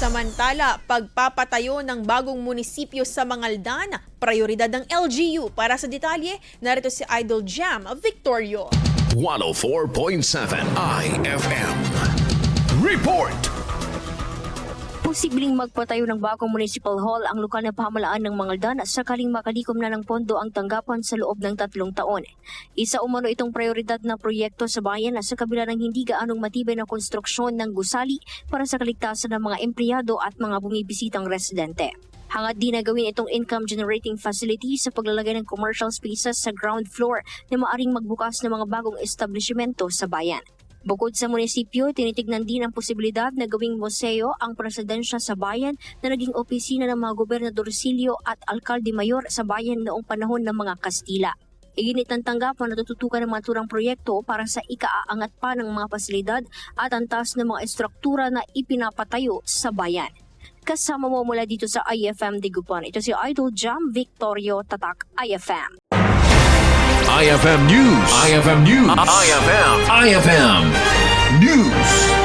Samantala, pagpapatayo ng bagong munisipyo sa Mangaldan, prayoridad ng LGU. Para sa detalye, narito si Idol Jam Victorio. 104.7 IFM Report. Posibleng magpatayo ng bagong municipal hall ang lokal na pamahalaan ng Mangaldan sakaling makalikom na ng pondo ang tanggapan sa loob ng 3 taon. Isa umano itong prayoridad na proyekto sa bayan sa kabila ng hindi gaanong matibay na konstruksyon ng gusali para sa kaligtasan ng mga empleyado at mga bumibisitang residente. Hangad din na gawin itong income-generating facility sa paglalagay ng commercial spaces sa ground floor na maaring magbukas ng mga bagong establishmento sa bayan. Bukod sa munisipyo, tinitignan din ang posibilidad na gawing museo ang presidensya sa bayan na naging opisina ng mga gobernadorsilyo at alkalde mayor sa bayan noong panahon ng mga Kastila. Iginit ng tanggapan na tututukan ng mga turang proyekto para sa ikaaangat pa ng mga pasilidad at antas ng mga estruktura na ipinapatayo sa bayan. Kasama mo mula dito sa IFM Digupan. Ito si Idol Jam Victorio, Tatak IFM. IFM News. IFM News. IFM News.